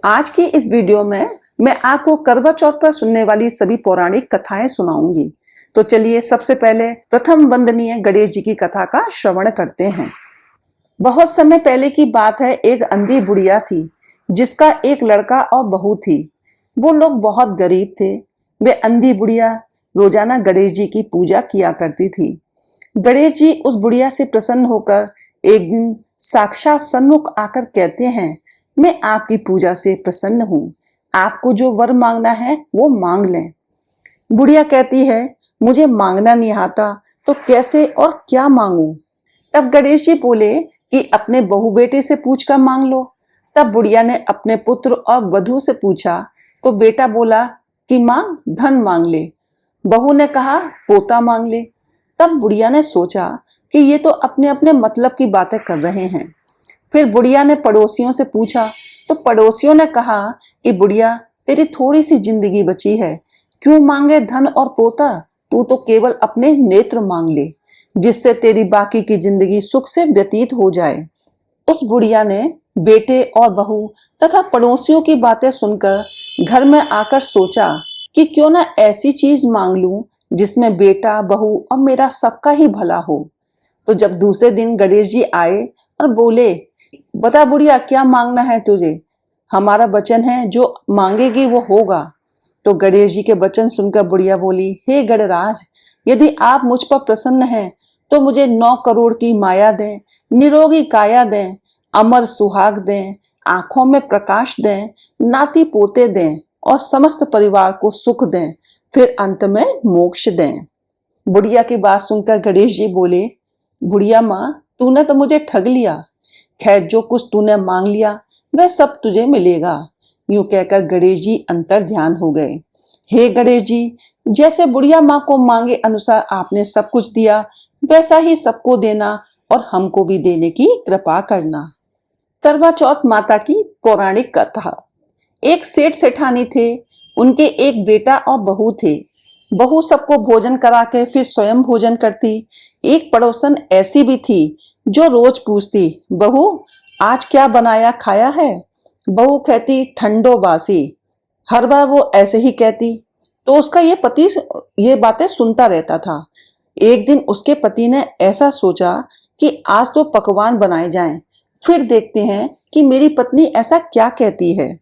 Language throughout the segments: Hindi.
आज की इस वीडियो में मैं आपको करवा चौथ पर सुनने वाली सभी पौराणिक कथाएं सुनाऊंगी। तो चलिए सबसे पहले प्रथम वंदनीय गणेश जी की कथा का श्रवण करते हैं। बहुत समय पहले की बात है। एक अंधी बुढ़िया थी जिसका एक लड़का और बहू थी। वो लोग बहुत गरीब थे। वे अंधी बुढ़िया रोजाना गणेश जी की पूजा किया करती थी। गणेश जी उस बुढ़िया से प्रसन्न होकर एक दिन साक्षात सन्मुख आकर कहते हैं, मैं आपकी पूजा से प्रसन्न हूँ। आपको जो वर मांगना है वो मांग लें। बुढ़िया कहती है, मुझे मांगना नहीं आता तो कैसे और क्या मांगू। तब गणेश जी बोले कि अपने बहू बेटे से पूछकर मांग लो। तब बुढ़िया ने अपने पुत्र और वधू से पूछा तो बेटा बोला कि माँ धन मांग ले। बहू ने कहा पोता मांग ले। तब बुढ़िया ने सोचा कि ये तो अपने अपने मतलब की बातें कर रहे हैं। फिर बुढ़िया ने पड़ोसियों से पूछा तो पड़ोसियों ने कहा कि बुढ़िया तेरी थोड़ी सी जिंदगी बची है, क्यों मांगे धन और पोता। तू तो केवल अपने नेत्र मांग ले, जिससे तेरी बाकी की जिंदगी सुख से व्यतीत हो जाए। उस बुढ़िया ने बेटे और बहू तथा पड़ोसियों की बातें सुनकर घर में आकर सोचा कि क्यों ना ऐसी चीज मांग लूं जिसमें बेटा बहू और मेरा सबका ही भला हो। तो जब दूसरे दिन गणेश जी आए और बोले, बता बुढ़िया क्या मांगना है तुझे। हमारा वचन है जो मांगेगी वो होगा। तो गणेश जी के वचन सुनकर बुढ़िया बोली, हे गणराज, यदि आप मुझ पर प्रसन्न हैं तो मुझे 9 करोड़ की माया दें, निरोगी काया दें, अमर सुहाग दें, आंखों में प्रकाश दें, नाती पोते दें और समस्त परिवार को सुख दें, फिर अंत में मोक्ष दें। बुढ़िया की बात सुनकर गणेश जी बोले, बुढ़िया माँ तूने तो मुझे ठग लिया। खैर जो कुछ तूने मांग लिया वह सब तुझे मिलेगा। यूं कहकर गणेश जी अंतर ध्यान हो गए। हे गणेश जी, जैसे बुढ़िया माँ को मांगे अनुसार आपने सब कुछ दिया, वैसा ही सबको देना और हमको भी देने की कृपा करना। करवा चौथ माता की पौराणिक कथा। एक सेठ सेठानी थे। उनके एक बेटा और बहू थे। बहू सबको भोजन करा के फिर स्वयं भोजन करती। एक पड़ोसन ऐसी भी थी जो रोज पूछती, बहू आज क्या बनाया खाया है। बहू कहती ठंडो बासी। हर बार वो ऐसे ही कहती। तो उसका ये पति ये बातें सुनता रहता था। एक दिन उसके पति ने ऐसा सोचा कि आज तो पकवान बनाए जाएं, फिर देखते हैं कि मेरी पत्नी ऐसा क्या कहती है।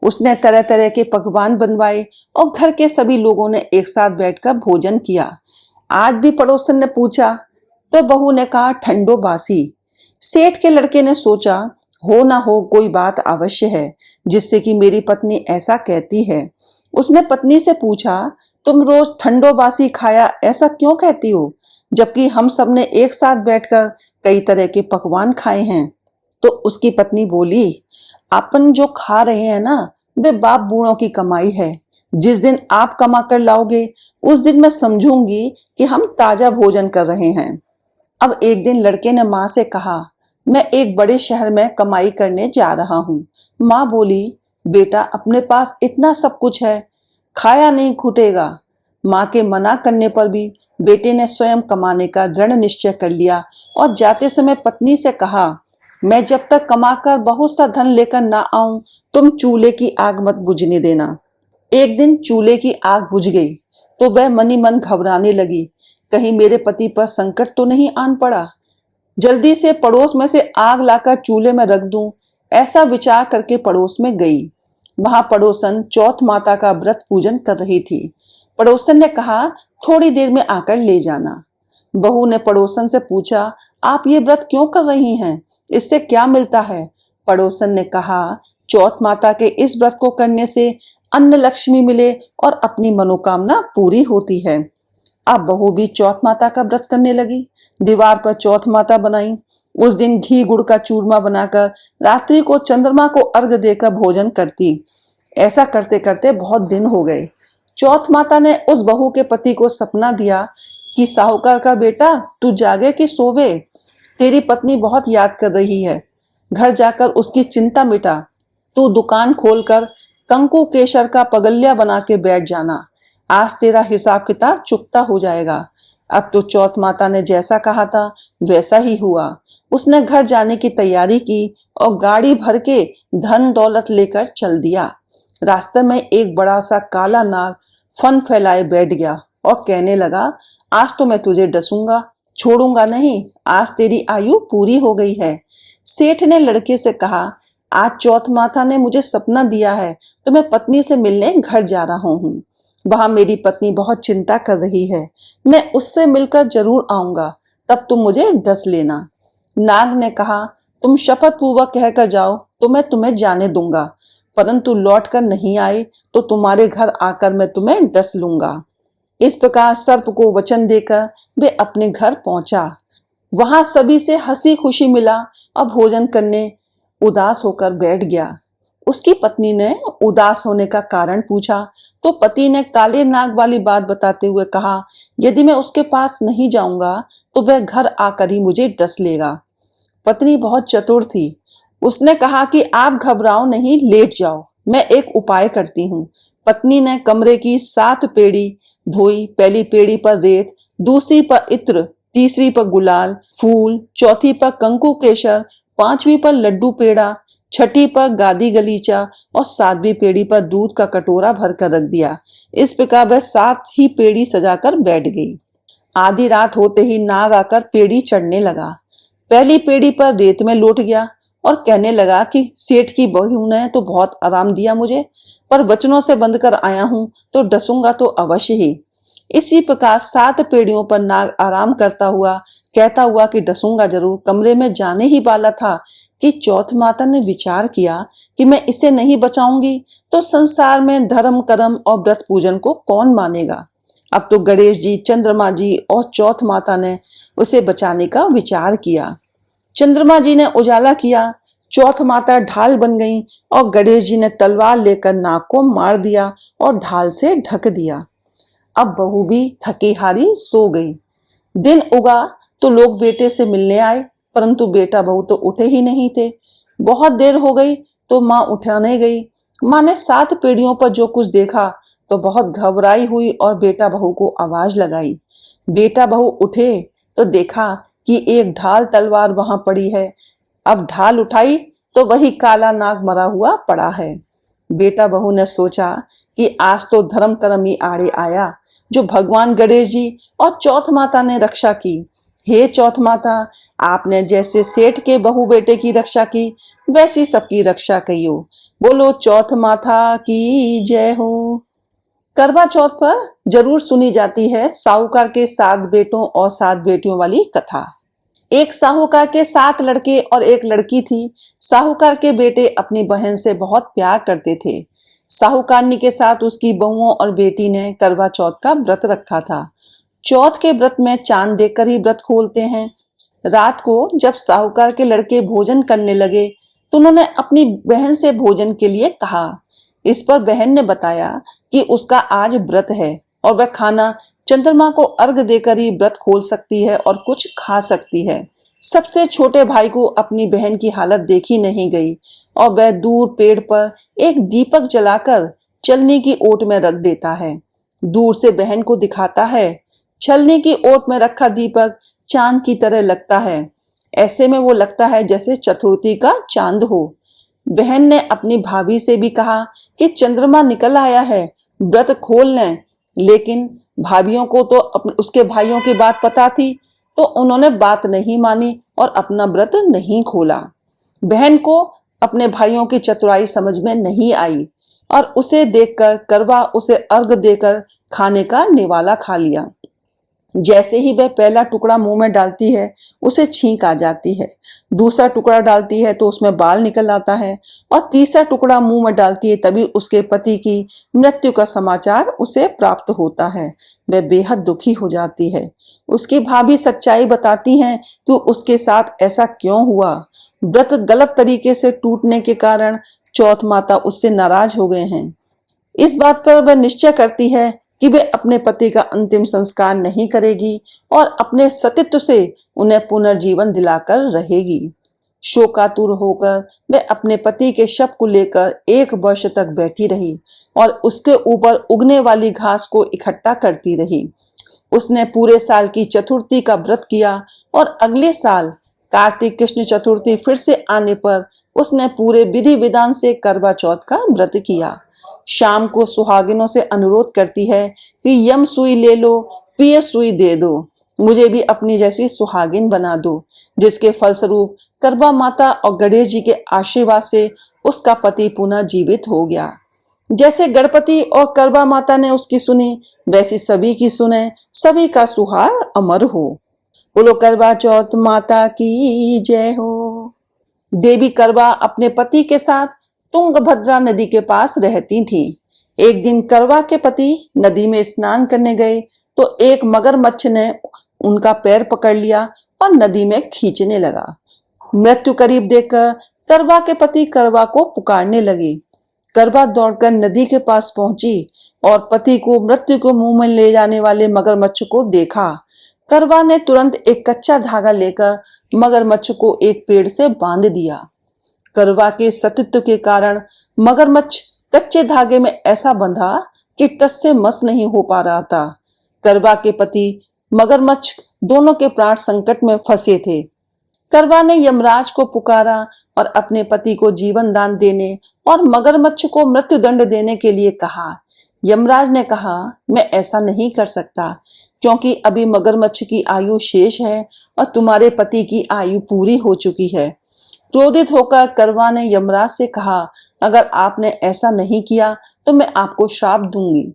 उसने तरह तरह के पकवान बनवाए और घर के सभी लोगों ने एक साथ बैठकर भोजन किया। आज भी पड़ोसन ने पूछा तो बहू ने कहा ठंडो बासी। सेठ के लड़के ने सोचा, हो ना हो कोई बात अवश्य है जिससे कि मेरी पत्नी ऐसा कहती है। उसने पत्नी से पूछा, तुम रोज ठंडो बासी खाया ऐसा क्यों कहती हो, जबकि हम सब ने एक साथ बैठकर कई तरह के पकवान खाए हैं। तो उसकी पत्नी बोली, अपन जो खा रहे हैं ना वे बाप बूढ़ों की कमाई है। जिस दिन आप कमा कर लाओगे उस दिन मैं समझूंगी कि हम ताजा भोजन कर रहे हैं। अब एक दिन लड़के ने माँ से कहा, मैं एक बड़े शहर में कमाई करने जा रहा हूँ। माँ बोली, बेटा अपने पास इतना सब कुछ है, खाया नहीं खूटेगा। माँ के मना करने पर भी बेटे ने स्वयं कमाने का दृढ़ निश्चय कर लिया और जाते समय पत्नी से कहा, मैं जब तक कमाकर बहुत सा धन लेकर ना आऊं तुम चूल्हे की आग मत बुझने देना। एक दिन चूल्हे की आग बुझ गई तो वह मनी मन घबराने लगी, कहीं मेरे पति पर संकट तो नहीं आन पड़ा। जल्दी से पड़ोस में से आग लाकर चूल्हे में रख दूं, ऐसा विचार करके पड़ोस में गई। वहां पड़ोसन चौथ माता का व्रत पूजन कर रही थी। पड़ोसन ने कहा, थोड़ी देर में आकर ले जाना। बहू ने पड़ोसन से पूछा, आप ये व्रत क्यों कर रही हैं, इससे क्या मिलता है। पड़ोसन ने कहा, चौथ माता के इस व्रत को करने से अन्न लक्ष्मी मिले और अपनी मनोकामना पूरी होती है। अब बहू भी चौथ माता का व्रत करने लगी। दीवार पर चौथ माता बनाई। उस दिन घी गुड़ का चूरमा बनाकर रात्रि को चंद्रमा को अर्घ देकर भोजन करती। ऐसा करते करते बहुत दिन हो गए। चौथ माता ने उस बहू के पति को सपना दिया कि साहूकार का बेटा तू जागे कि सोवे, तेरी पत्नी बहुत याद कर रही है। घर जाकर उसकी चिंता मिटा। तू दुकान खोलकर कंकु केशर का पगलिया बना के बैठ जाना। आज तेरा हिसाब किताब चुकता हो जाएगा। अब तो चौथ माता ने जैसा कहा था वैसा ही हुआ। उसने घर जाने की तैयारी की और गाड़ी भर के धन दौलत लेकर चल दिया। रास्ते में एक बड़ा सा काला नाग फन फैलाए बैठ गया और कहने लगा, आज तो मैं तुझे डसूंगा, छोड़ूंगा नहीं, आज तेरी आयु पूरी हो गई है। सेठ ने लड़के से कहा, आज चौथ माता ने मुझे सपना दिया है तो मैं पत्नी से मिलने घर जा रहा हूँ। वहां मेरी पत्नी बहुत चिंता कर रही है, मैं उससे मिलकर जरूर आऊंगा, तब तुम मुझे डस लेना। नाग ने कहा, तुम शपथ पूर्वक कहकर जाओ तो मैं तुम्हें जाने दूंगा, परंतु लौट कर नहीं आए तो तुम्हारे घर आकर मैं तुम्हें डस लूंगा। इस प्रकार सर्प को वचन देकर वे अपने घर पहुंचा। वहां सभी से हंसी खुशी मिला और भोजन करने उदास होकर बैठ गया। उसकी पत्नी ने उदास होने का कारण पूछा तो पति ने काले नाग वाली बात बताते हुए कहा, यदि मैं उसके पास नहीं जाऊंगा तो वह घर आकर ही मुझे डस लेगा। पत्नी बहुत चतुर थी। उसने कहा कि आप घबराओ नहीं, लेट जाओ, मैं एक उपाय करती हूँ। पत्नी ने कमरे की 7 पेड़ी धोई। पहली पेड़ी पर रेत, दूसरी पर इत्र, तीसरी पर गुलाल फूल, चौथी पर कंकु केशर, 5वीं पर लड्डू पेड़ा, छठी पर गादी गलीचा और 7वीं पेड़ी पर दूध का कटोरा भरकर रख दिया। इस प्रकार वह 7 ही पेड़ी सजाकर बैठ गई। आधी रात होते ही नाग आकर पेड़ी चढ़ने लगा। पहली पेड़ी पर रेत में लौट गया और कहने लगा कि सेठ की बहू ने तो बहुत आराम दिया मुझे, पर वचनों से बंध कर आया हूं तो डसूंगा तो अवश्य ही। इसी प्रकार 7 पेड़ियों पर नाग आराम करता हुआ कहता हुआ कि डसूंगा जरूर कमरे में जाने ही वाला था कि चौथ माता ने विचार किया कि मैं इसे नहीं बचाऊंगी तो संसार में धर्म कर्म और व्रत पूजन को कौन मानेगा। अब तो गणेश जी, चंद्रमा जी और चौथ माता ने उसे बचाने का विचार किया। चंद्रमा जी ने उजाला किया, चौथ माता ढाल बन गई और गणेश जी ने तलवार लेकर नाग को मार दिया और ढाल से ढक दिया। अब बहू भी थकी हारी सो गई। दिन उगा तो लोग बेटे से मिलने आए, परंतु बेटा बहू तो उठे ही नहीं थे। बहुत देर हो गई तो माँ उठाने गई। माँ ने 7 पीढ़ियों पर जो कुछ देखा तो बहुत घबराई हुई और बेटा बहू को आवाज लगाई। बेटा बहू उठे तो देखा कि एक ढाल तलवार वहां पड़ी है। अब ढाल उठाई तो वही काला नाग मरा हुआ पड़ा है। बेटा बहू ने सोचा कि आज तो धर्म कर्म ही आड़े आया, जो भगवान गणेश जी और चौथ माता ने रक्षा की। हे चौथ माता, आपने जैसे सेठ के बहू बेटे की रक्षा की वैसी सबकी रक्षा करियो। बोलो चौथ माता की जय हो। करवा चौथ पर जरूर सुनी जाती है साहूकार के 7 बेटों और 7 बेटियों वाली कथा। एक साहूकार के 7 लड़के और एक लड़की थी। साहूकार के बेटे अपनी बहन से बहुत प्यार करते थे। साहूकारनी के साथ उसकी बहुओं और बेटी ने करवा चौथ का व्रत रखा था। चौथ के व्रत में चांद देखकर ही व्रत खोलते हैं। रात को जब साहूकार के लड़के भोजन करने लगे तो उन्होंने अपनी बहन से भोजन के लिए कहा। इस पर बहन ने बताया कि उसका आज व्रत है और वह खाना चंद्रमा को अर्घ देकर ही व्रत खोल सकती है और कुछ खा सकती है। सबसे छोटे भाई को अपनी बहन की हालत देखी नहीं गई और वह दूर पेड़ पर एक दीपक जलाकर चलनी की ओट में रख देता है। दूर से बहन को दिखाता है। छलनी की ओट में रखा दीपक चांद की तरह लगता है। ऐसे में वो लगता है जैसे चतुर्थी का चांद हो। बहन ने अपनी भाभी से भी कहा कि चंद्रमा निकल आया है, व्रत खोल लें, लेकिन भाभियों को तो उसके भाइयों की बात पता थी तो उन्होंने बात नहीं मानी और अपना व्रत नहीं खोला। बहन को अपने भाइयों की चतुराई समझ में नहीं आई और उसे देखकर करवा उसे अर्घ देकर खाने का निवाला खा लिया। जैसे ही वह पहला टुकड़ा मुंह में डालती है उसे छींक आ जाती है, दूसरा टुकड़ा डालती है तो उसमें बाल निकल आता है और तीसरा टुकड़ा मुंह में डालती है तभी उसके पति की मृत्यु का समाचार उसे प्राप्त होता है। वह बेहद दुखी हो जाती है। उसकी भाभी सच्चाई बताती हैं कि उसके साथ ऐसा क्यों हुआ। व्रत गलत तरीके से टूटने के कारण चौथ माता उससे नाराज हो गए हैं। इस बात पर वह निश्चय करती है कि वे अपने पति का अंतिम संस्कार नहीं करेगी और अपने सतीत्व से उन्हें पुनर्जीवन दिलाकर रहेगी। शोकातुर होकर वे अपने पति के शव को लेकर 1 वर्ष तक बैठी रही और उसके ऊपर उगने वाली घास को इकट्ठा करती रही। उसने पूरे साल की चतुर्थी का व्रत किया और अगले साल कार्तिक कृष्ण चतुर्थी फिर से आने पर उसने पूरे विधि विधान से करवा चौथ का व्रत किया। शाम को सुहागिनों से अनुरोध करती है कि यम सुई ले लो, पिय सुई दे दो, मुझे भी अपनी जैसी सुहागिन बना दो, जिसके फलस्वरूप करवा माता और गणेश जी के आशीर्वाद से उसका पति पुनः जीवित हो गया। जैसे गणपति और करवा माता ने उसकी सुनी, वैसी सभी की सुने, सभी का सुहाग अमर हो। बोलो करवा चौथ माता की जय हो। देवी करवा अपने पति के साथ तुंगभद्रा नदी के पास रहती थी। एक दिन करवा के पति नदी में स्नान करने गए तो एक मगरमच्छ ने उनका पैर पकड़ लिया और नदी में खींचने लगा। मृत्यु करीब देखकर करवा के पति करवा को पुकारने लगे। करवा दौड़कर नदी के पास पहुंची और पति को मृत्यु को मुंह में ले जाने वाले मगरमच्छ को देखा। करवा ने तुरंत एक कच्चा धागा लेकर मगरमच्छ को एक पेड़ से बांध दिया। करवा के सतीत्व के कारण मगरमच्छ कच्चे धागे में ऐसा बंधा कि टस से मस नहीं हो पा रहा था। करवा के पति मगरमच्छ दोनों के प्राण संकट में फंसे थे। करवा ने यमराज को पुकारा और अपने पति को जीवन दान देने और मगरमच्छ को मृत्यु दंड देने के लिए कहा। यमराज ने कहा, मैं ऐसा नहीं कर सकता क्योंकि अभी मगरमच्छ की आयु शेष है और तुम्हारे पति की आयु पूरी हो चुकी है। क्रोधित होकर करवा ने यमराज से कहा, अगर आपने ऐसा नहीं किया तो मैं आपको श्राप दूंगी।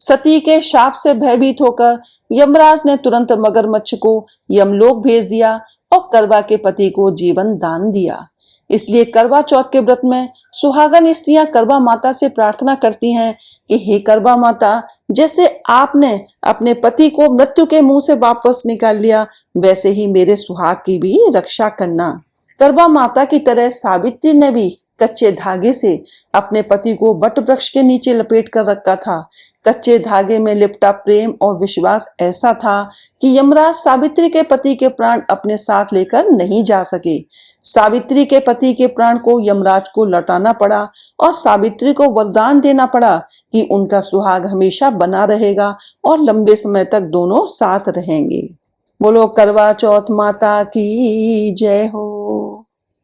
सती के शाप से भयभीत होकर यमराज ने तुरंत मगरमच्छ को यमलोक भेज दिया और करवा के पति को जीवन दान दिया। इसलिए करवा चौथ के व्रत में सुहागन स्त्रियां करवा माता से प्रार्थना करती हैं कि हे करवा माता, जैसे आपने अपने पति को मृत्यु के मुंह से वापस निकाल लिया, वैसे ही मेरे सुहाग की भी रक्षा करना। करवा माता की तरह सावित्री ने भी कच्चे धागे से अपने पति को वट वृक्ष के नीचे लपेट कर रखा था। कच्चे धागे में लिपटा प्रेम और विश्वास ऐसा था कि यमराज सावित्री के पति के प्राण अपने साथ लेकर नहीं जा सके। सावित्री के पति के प्राण को यमराज को लौटाना पड़ा और सावित्री को वरदान देना पड़ा कि उनका सुहाग हमेशा बना रहेगा और लंबे समय तक दोनों साथ रहेंगे। बोलो करवा चौथ माता की जय हो।